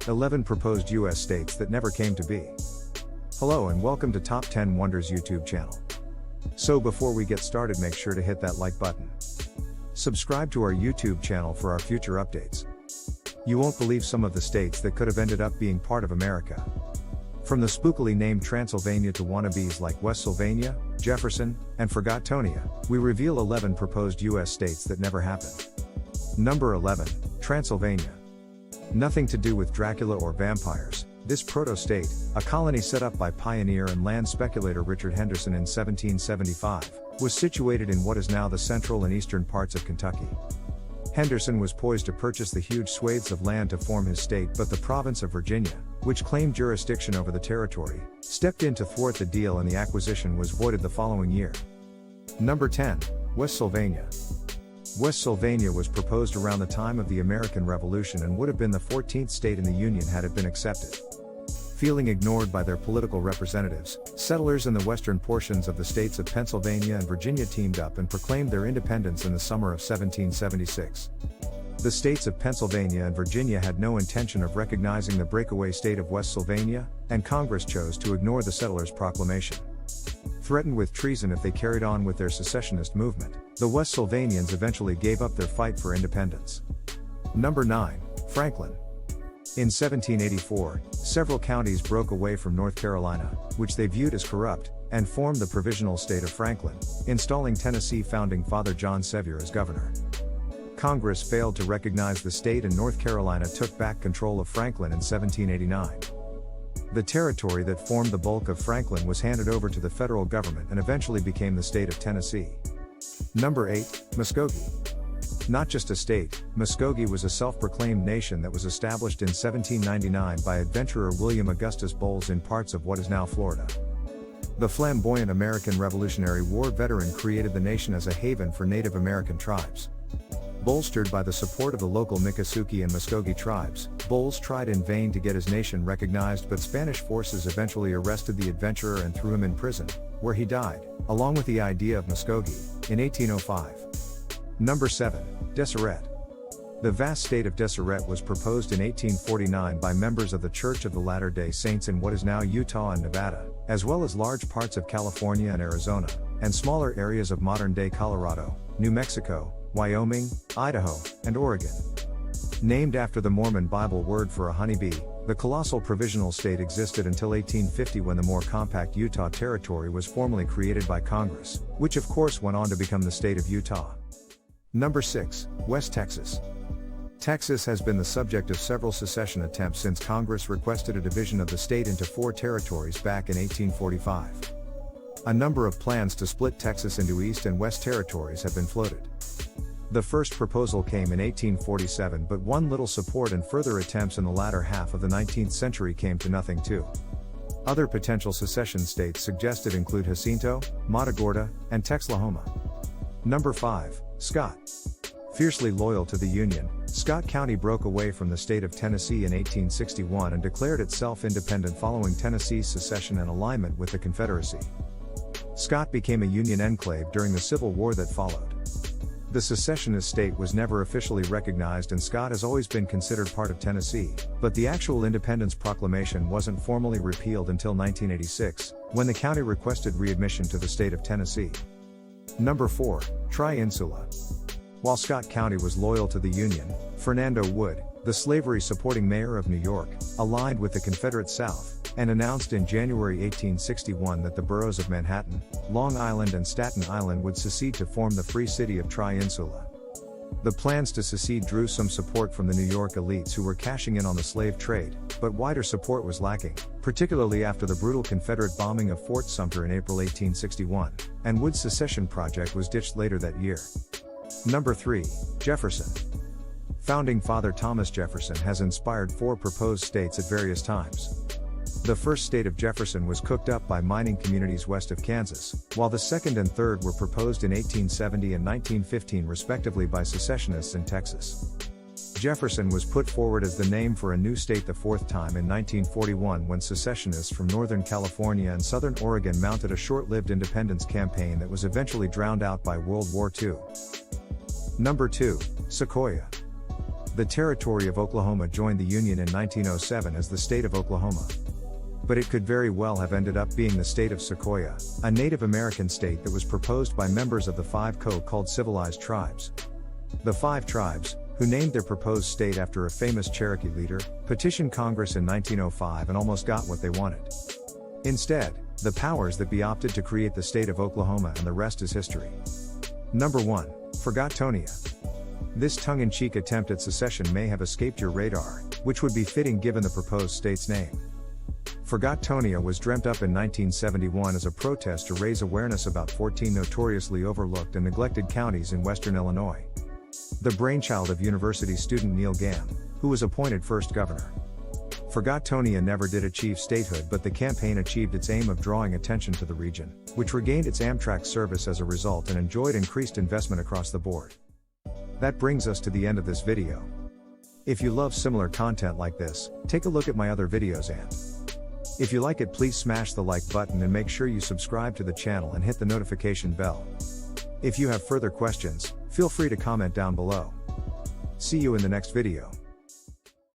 11 proposed U.S. states that never came to be. Hello and welcome to Top 10 Wonders YouTube channel. So before we get started, make sure to hit that like button. Subscribe to our YouTube channel for our future updates. You won't believe some of the states that could have ended up being part of America. From the spookily named Transylvania to wannabes like Westsylvania, Jefferson, and Forgottonia, we reveal 11 proposed U.S. states that never happened. Number 11, Transylvania. Nothing to do with Dracula or vampires, this proto-state, a colony set up by pioneer and land speculator Richard Henderson in 1775, was situated in what is now the central and eastern parts of Kentucky. Henderson was poised to purchase the huge swathes of land to form his state, but the province of Virginia, which claimed jurisdiction over the territory, stepped in to thwart the deal and the acquisition was voided the following year. Number 10, Westsylvania. Westsylvania was proposed around the time of the American Revolution and would have been the 14th state in the Union had it been accepted. Feeling ignored by their political representatives, settlers in the western portions of the states of Pennsylvania and Virginia teamed up and proclaimed their independence in the summer of 1776. The states of Pennsylvania and Virginia had no intention of recognizing the breakaway state of Westsylvania, and Congress chose to ignore the settlers' proclamation. Threatened with treason if they carried on with their secessionist movement, the Westsylvanians eventually gave up their fight for independence. Number 9, Franklin. In 1784, several counties broke away from North Carolina, which they viewed as corrupt, and formed the provisional state of Franklin, installing Tennessee founding father John Sevier as governor. Congress failed to recognize the state and North Carolina took back control of Franklin in 1789. The territory that formed the bulk of Franklin was handed over to the federal government and eventually became the state of Tennessee. Number 8, Muskogee. Not just a state, Muskogee was a self-proclaimed nation that was established in 1799 by adventurer William Augustus Bowles in parts of what is now Florida. The flamboyant American Revolutionary War veteran created the nation as a haven for Native American tribes. Bolstered by the support of the local Miccosukee and Muskogee tribes, Bowles tried in vain to get his nation recognized, but Spanish forces eventually arrested the adventurer and threw him in prison, where he died, along with the idea of Muskogee, in 1805. Number 7, Deseret. The vast state of Deseret was proposed in 1849 by members of the Church of the Latter-day Saints in what is now Utah and Nevada, as well as large parts of California and Arizona, and smaller areas of modern-day Colorado, New Mexico, Wyoming, Idaho, and Oregon. Named after the Mormon Bible word for a honeybee, the colossal provisional state existed until 1850 when the more compact Utah Territory was formally created by Congress, which of course went on to become the state of Utah. Number 6, West Texas. Texas has been the subject of several secession attempts since Congress requested a division of the state into 4 territories back in 1845. A number of plans to split Texas into East and West territories have been floated. The first proposal came in 1847 but won little support, and further attempts in the latter half of the 19th century came to nothing too. Other potential secession states suggested include Jacinto, Matagorda, and Texlahoma. Number 5, Scott. Fiercely loyal to the Union, Scott County broke away from the state of Tennessee in 1861 and declared itself independent following Tennessee's secession and alignment with the Confederacy. Scott became a Union enclave during the Civil War that followed. The secessionist state was never officially recognized, and Scott has always been considered part of Tennessee, but the actual independence proclamation wasn't formally repealed until 1986, when the county requested readmission to the state of Tennessee. Number 4, Tri-Insula. While Scott County was loyal to the Union, Fernando Wood, the slavery-supporting mayor of New York, aligned with the Confederate South, and announced in January 1861 that the boroughs of Manhattan, Long Island and Staten Island would secede to form the free city of Tri-Insula. The plans to secede drew some support from the New York elites who were cashing in on the slave trade, but wider support was lacking, particularly after the brutal Confederate bombing of Fort Sumter in April 1861, and Wood's secession project was ditched later that year. Number 3, Jefferson. Founding father Thomas Jefferson has inspired 4 proposed states at various times. The first state of Jefferson was cooked up by mining communities west of Kansas, while the second and third were proposed in 1870 and 1915 respectively by secessionists in Texas. Jefferson was put forward as the name for a new state the 4th time in 1941 when secessionists from Northern California and Southern Oregon mounted a short-lived independence campaign that was eventually drowned out by World War II. Number 2, Sequoyah. The territory of Oklahoma joined the Union in 1907 as the state of Oklahoma. But it could very well have ended up being the state of Sequoyah, a Native American state that was proposed by members of the 5 so-called civilized tribes. The 5 tribes, who named their proposed state after a famous Cherokee leader, petitioned Congress in 1905 and almost got what they wanted. Instead, the powers that be opted to create the state of Oklahoma, and the rest is history. Number 1. Forgottonia. This tongue-in-cheek attempt at secession may have escaped your radar, which would be fitting given the proposed state's name. Forgottonia was dreamt up in 1971 as a protest to raise awareness about 14 notoriously overlooked and neglected counties in western Illinois. The brainchild of university student Neil Gamm, who was appointed first governor. Forgottonia never did achieve statehood, but the campaign achieved its aim of drawing attention to the region, which regained its Amtrak service as a result and enjoyed increased investment across the board. That brings us to the end of this video. If you love similar content like this, take a look at my other videos, and if you like it, please smash the like button and make sure you subscribe to the channel and hit the notification bell. If you have further questions, feel free to comment down below. See you in the next video.